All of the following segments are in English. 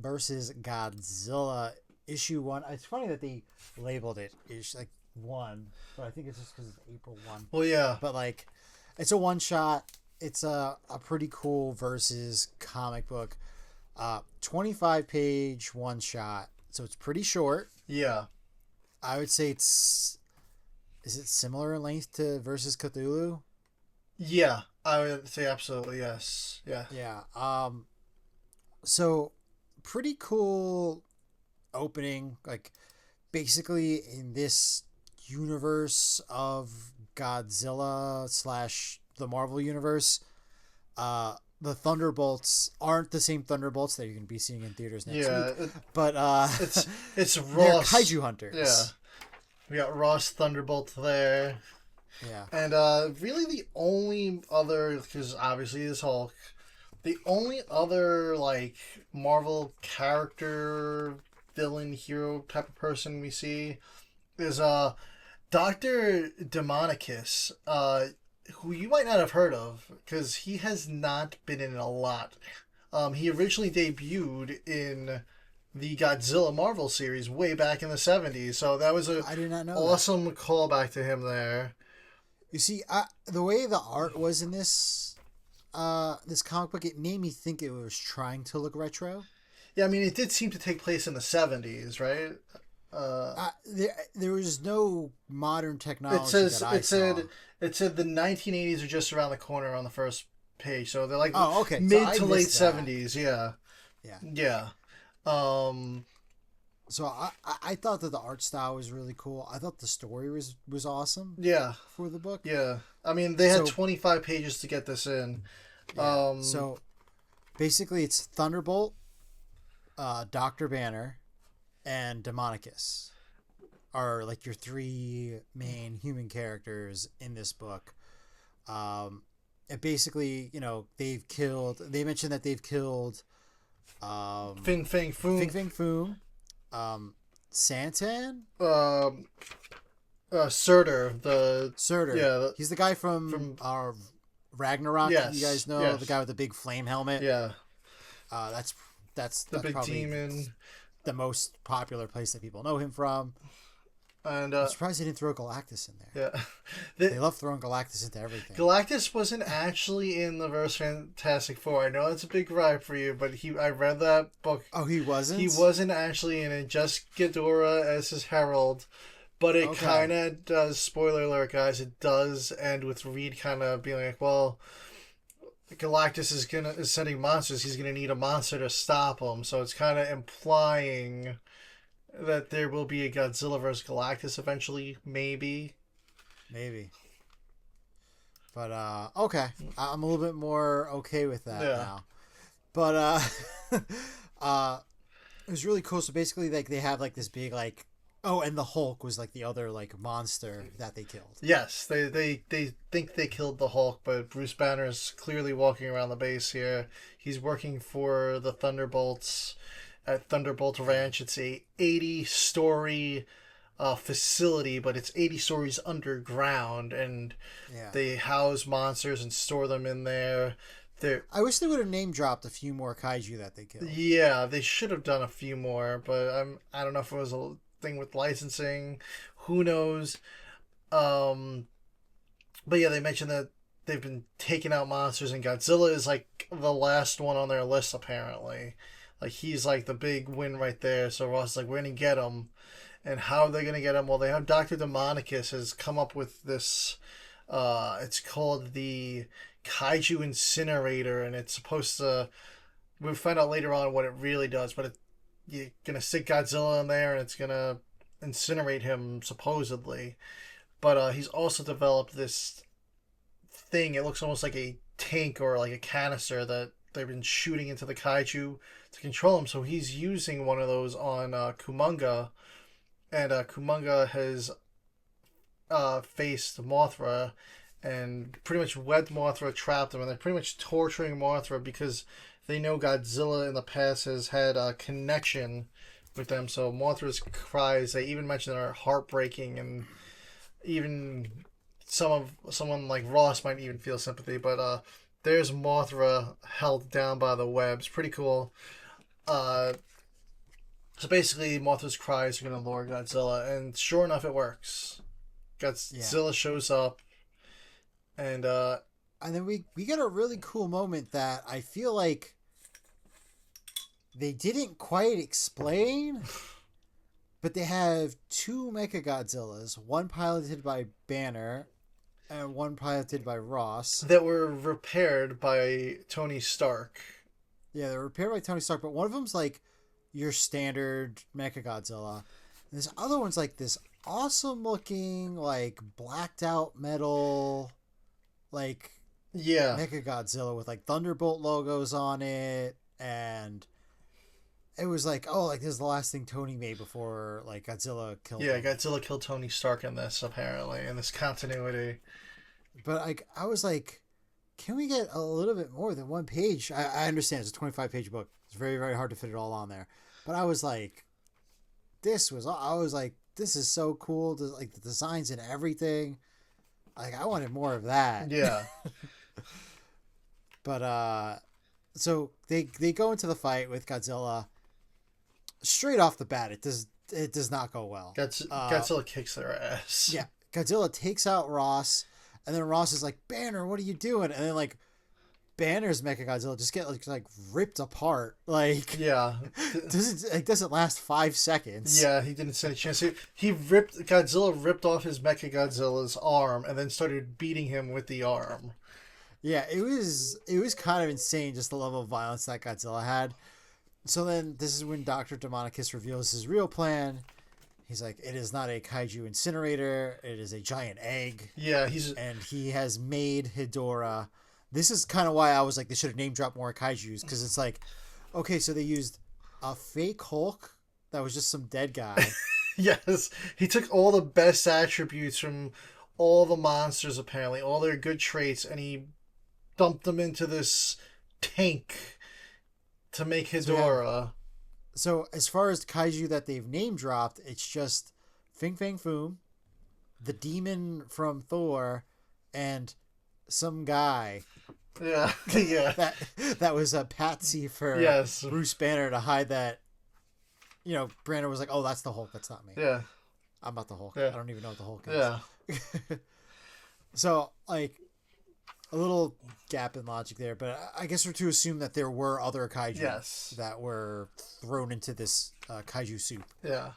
versus Godzilla issue 1. It's funny that they labeled it like 1, but I think it's just because it's April 1. Well, yeah. But like, it's a one shot. It's a pretty cool versus comic book. 25-page one shot. So it's pretty short. Yeah. I would say is it similar in length to versus Cthulhu? Yeah, I would say absolutely yes. Yeah. Yeah. So pretty cool opening. Like, basically in this universe of Godzilla / the Marvel universe, the Thunderbolts aren't the same Thunderbolts that you're going to be seeing in theaters next week. But it's Ross. They're kaiju hunters. Yeah. We got Ross Thunderbolt there. Yeah. And really the only other, because obviously this Hulk, the only other like Marvel character, villain, hero type of person we see is Doctor Demonicus, who you might not have heard of because he has not been in a lot. He originally debuted in the Godzilla Marvel series way back in the 70s, so that was I did not know awesome callback to him there. You see, the way the art was in this comic book, it made me think it was trying to look retro. Yeah, I mean, it did seem to take place in the 70s, right? There was no modern technology It saw. said the 1980s are just around the corner on the first page, so they're like okay. mid to late that. 70s. Yeah. Yeah. So I thought that the art style was really cool. I thought the story was awesome. Yeah. For the book. Yeah. I mean, they had 25 pages to get this in. Yeah. So basically, it's Thunderbolt, Dr. Banner, and Demonicus are like your 3 main human characters in this book. And basically, they mentioned that they've killed Fin Fang Foom, Santan, Surtur, Surtur. Yeah, he's the guy from Ragnarok. Yes, you guys know the guy with the big flame helmet. Yeah, that's the big demon. The most popular place that people know him from. And I'm surprised they didn't throw Galactus in there. Yeah, they love throwing Galactus into everything. Galactus wasn't actually in the first Fantastic Four. I know that's a big gripe for you, but I read that book. Oh, he wasn't? He wasn't actually in it. Just Ghidorah as his herald. But it kind of does, spoiler alert, guys, it does end with Reed kind of being like, well, Galactus is sending monsters. He's going to need a monster to stop him. So it's kind of implying that there will be a Godzilla vs. Galactus eventually, maybe. But, okay. I'm a little bit more okay with that now. But, it was really cool. So basically, like, they have, like, this big, like... Oh, and the Hulk was, like, the other, like, monster that they killed. Yes, they think they killed the Hulk, but Bruce Banner is clearly walking around the base here. He's working for the Thunderbolts at Thunderbolt Ranch. It's a 80-story facility, but it's 80 stories underground, and they house monsters and store them in there. I wish they would have name dropped a few more kaiju that they killed. Yeah, they should have done a few more, but I don't know if it was a thing with licensing. Who knows? But yeah, they mentioned that they've been taking out monsters, and Godzilla is like the last one on their list apparently. Like, he's like the big win right there. So Ross is like, we're going to get him. And how are they going to get him? Well, they have Doctor Demonicus has come up with this. It's called the Kaiju Incinerator. And it's supposed to... We'll find out later on what it really does. But you're going to stick Godzilla in there and it's going to incinerate him, supposedly. But he's also developed this thing. It looks almost like a tank or like a canister that they've been shooting into the kaiju to control him. So he's using one of those on Kumonga, and Kumonga has faced Mothra and pretty much wed Mothra, trapped him, and they're pretty much torturing Mothra because they know Godzilla in the past has had a connection with them. So Mothra's cries, they even mention, are heartbreaking, and even someone like Ross might even feel sympathy. But there's Mothra held down by the webs. Pretty cool. So basically, Mothra's cries are going to lure Godzilla, and sure enough, it works. Godzilla shows up, and then we get a really cool moment that I feel like they didn't quite explain, but they have two Mechagodzillas, one piloted by Banner and one piloted by Ross. That were repaired by Tony Stark. Yeah, they're repaired by Tony Stark, but one of them's like your standard Mechagodzilla. And this other one's like this awesome looking, like blacked out metal, like Mechagodzilla with like Thunderbolt logos on it, and it was like, oh, like this is the last thing Tony made before like Godzilla killed him. Godzilla killed Tony Stark in this, apparently, in this continuity. But like I was like, can we get a little bit more than one page? I understand it's a 25-page book. It's very, very hard to fit it all on there. But I was like, this is so cool. Like the designs and everything. Like I wanted more of that. Yeah. But so they go into the fight with Godzilla. Straight off the bat, it does not go well. Godzilla kicks their ass. Yeah, Godzilla takes out Ross, and then Ross is like, Banner, what are you doing? And then like Banner's Mechagodzilla just get like ripped apart. Like doesn't last 5 seconds. Yeah, he didn't stand a chance. Godzilla ripped off his Mechagodzilla's arm and then started beating him with the arm. Yeah, it was kind of insane, just the level of violence that Godzilla had. So then this is when Doctor Demonicus reveals his real plan. He's like, it is not a kaiju incinerator. It is a giant egg. Yeah, and he has made Hedorah. This is kind of why I was like, they should have name dropped more kaijus, because it's like, okay, so they used a fake Hulk that was just some dead guy. Yes, he took all the best attributes from all the monsters, apparently, all their good traits, and he dumped them into this tank to make Hedorah. So as far as kaiju that they've name dropped, it's just Fing Fang Foom, the demon from Thor, and some guy. Yeah. that was a patsy for Bruce Banner to hide that. You know, Banner was like, "Oh, that's the Hulk. That's not me." Yeah. I'm not the Hulk. Yeah. I don't even know what the Hulk is. Yeah. So like a little gap in logic there, but I guess we're to assume that there were other kaiju that were thrown into this kaiju soup. Yeah.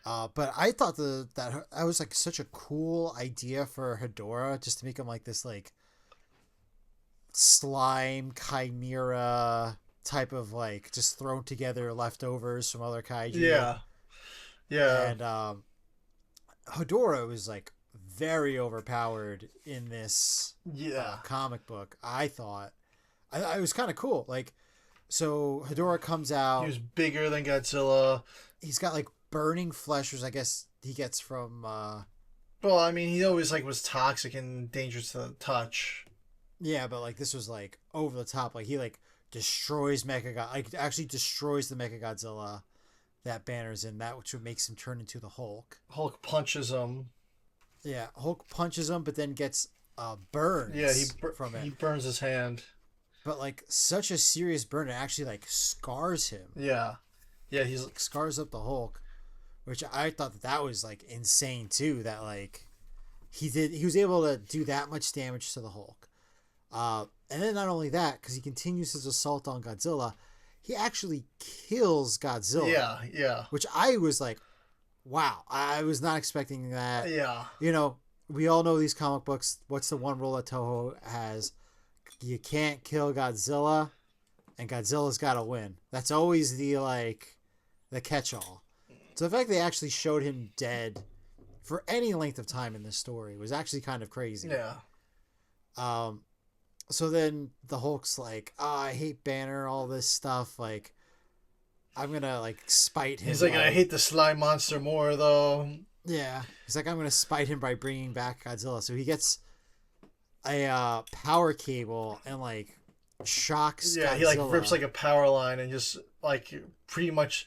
But I thought that was like such a cool idea for Hedorah, just to make him like this like slime chimera type of like just thrown together leftovers from other kaiju. Yeah. And Hedorah was like very overpowered in this comic book. I thought it was kind of cool. Like, so Hedorah comes out. He was bigger than Godzilla. He's got like burning flesh, which I guess he gets from. Well, I mean, he always like was toxic and dangerous to the touch. Yeah, but like this was like over the top. Like he like destroys actually destroys the Mechagodzilla that Banner's in, that which makes him turn into the Hulk. Hulk punches him. Yeah, Hulk punches him, but then gets burns. Yeah, from it. He burns his hand. But like such a serious burn, it actually like scars him. Yeah, he's like scars up the Hulk, which I thought that was like insane too. That like he was able to do that much damage to the Hulk, and then not only that, because he continues his assault on Godzilla, he actually kills Godzilla. Yeah. Which I was like, wow, I was not expecting that. Yeah. You know, we all know these comic books. What's the one rule that Toho has? You can't kill Godzilla, and Godzilla's got to win. That's always the catch-all. So the fact they actually showed him dead for any length of time in this story was actually kind of crazy. Yeah. So then the Hulk's like, I hate Banner, all this stuff. Like, I'm gonna like spite him. He's like, I hate the slime monster more though. Yeah. He's like, I'm gonna spite him by bringing back Godzilla. So he gets a power cable and like shocks Godzilla. He like rips like a power line and just like pretty much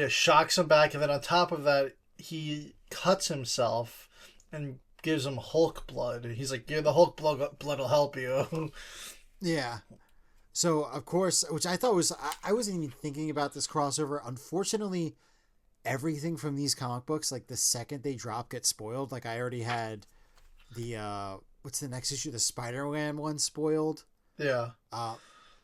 shocks him back, and then on top of that he cuts himself and gives him Hulk blood. He's like, the Hulk blood will help you. Yeah. So of course, which I thought was, I wasn't even thinking about this crossover. Unfortunately, everything from these comic books, like the second they drop, gets spoiled. Like I already had the what's the next issue? The Spider-Man one spoiled. Yeah.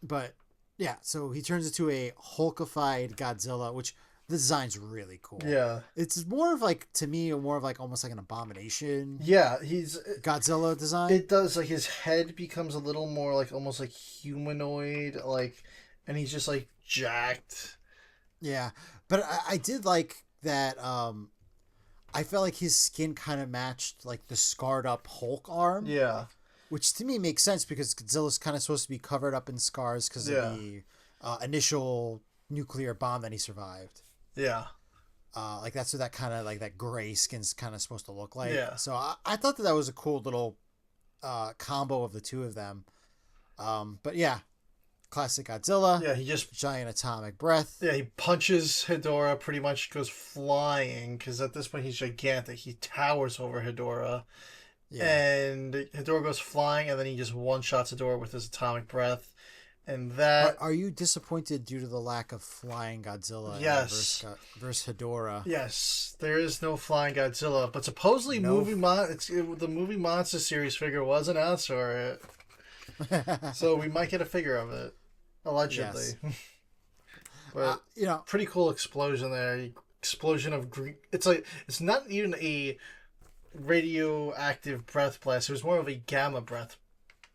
But yeah, so he turns into a Hulkified Godzilla, which the design's really cool. Yeah. It's more of like, to me, more of like almost like an Abomination. Yeah, Godzilla design. it does, like, his head becomes a little more like almost like humanoid, like, and he's just like jacked. Yeah, but I did like that. I felt like his skin kind of matched like the scarred up Hulk arm. Yeah. Which to me makes sense because Godzilla's kind of supposed to be covered up in scars because Yeah. of the initial nuclear bomb that he survived. Yeah. Like that's what that kind of like that gray skin's kind of supposed to look like. Yeah. So I thought that was a cool little combo of the two of them. But yeah, classic Godzilla. Yeah, he just Giant atomic breath. yeah, he punches Hedorah, pretty much goes flying because at this point he's gigantic. He towers over Hedorah. Yeah. And Hedorah goes flying, and then he just one-shots Hedorah with his atomic breath. And that... Are you disappointed due to the lack of flying Godzilla? Yes. Versus Hedorah? Yes, there is no flying Godzilla, but supposedly the movie Monster Series figure was announced for it. So we might get a figure of it. Allegedly. Yes. But, pretty cool explosion there. Explosion of green... It's like... It's not even a radioactive breath blast. It was more of a gamma breath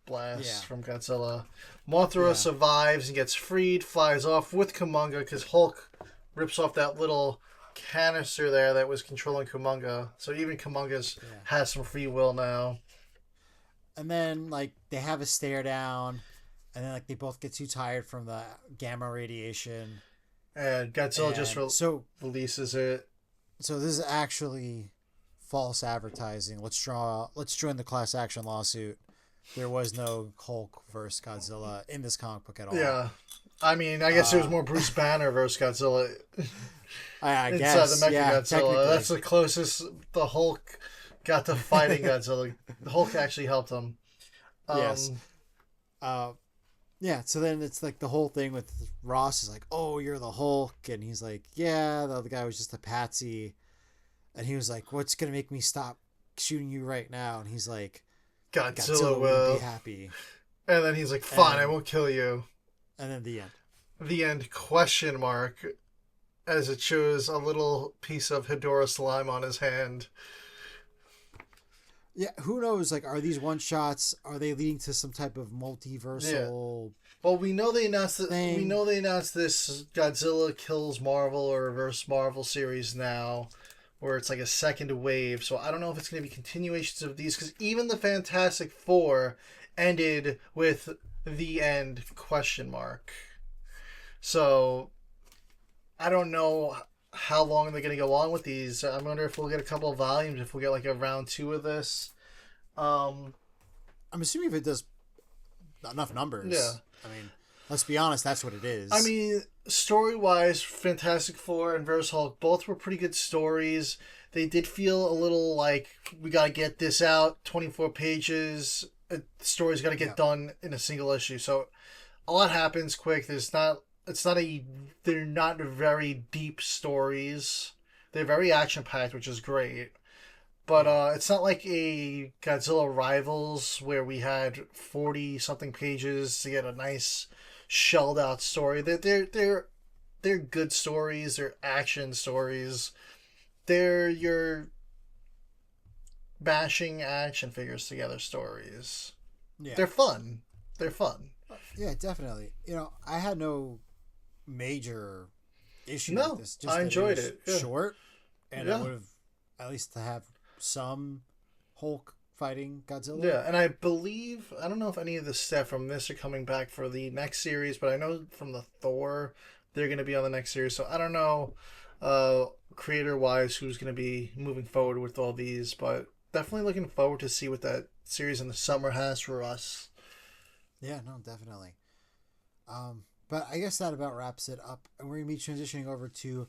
blast from Godzilla. Mothra survives and gets freed, flies off with Kumonga because Hulk rips off that little canister there that was controlling Kumonga. So even Kumonga's has some free will now. And then like they have a stare down, and then like they both get too tired from the gamma radiation. And Godzilla releases it. So this is actually false advertising. Let's join the class action lawsuit. There was no Hulk versus Godzilla in this comic book at all. Yeah. I mean, I guess it was more Bruce Banner versus Godzilla. I guess. Inside the Mechagodzilla. That's the closest the Hulk got to fighting Godzilla. The Hulk actually helped him. Yes. Yeah, so then it's like the whole thing with Ross is like, oh, you're the Hulk. And he's like, yeah, the other guy was just a patsy. And he was like, what's going to make me stop shooting you right now? And he's like, Godzilla will be happy. And then he's like, fine, I won't kill you. And then the end. The end, question mark, as it shows a little piece of Hedorah slime on his hand. Yeah, who knows? Like, are these one shots? Are they leading to some type of multiversal? Yeah. Well, we know they announced that. We know they announced this Godzilla kills Marvel or Reverse Marvel series now, where it's like a second wave. So I don't know if it's going to be continuations of these, because even the Fantastic Four ended with the end question mark. So I don't know how long they're going to go on with these. I wonder if we'll get a couple of volumes, if we'll get like a round 2 of this. I'm assuming if it does enough numbers. Yeah. I mean, let's be honest, that's what it is. I mean, story-wise, Fantastic Four and Verse Hulk both were pretty good stories. They did feel a little like, we got to get this out, 24 pages. The story's got to get done in a single issue. So a lot happens quick. They're not very deep stories. They're very action-packed, which is great. But it's not like a Godzilla Rivals where we had 40-something pages to get a nice shelled-out story. They're good stories. They're action stories. They're your bashing action figures together stories. Yeah. They're fun. Yeah, definitely. I had no major issue with this. Just I enjoyed it. Yeah. Short, and I would have at least to have some Hulk fighting Godzilla. Yeah, and I don't know if any of the staff from this are coming back for the next series, but I know from the Thor, they're going to be on the next series. So I don't know, creator-wise, who's going to be moving forward with all these, but definitely looking forward to see what that series in the summer has for us. Yeah, no, definitely. But I guess that about wraps it up. And we're going to be transitioning over to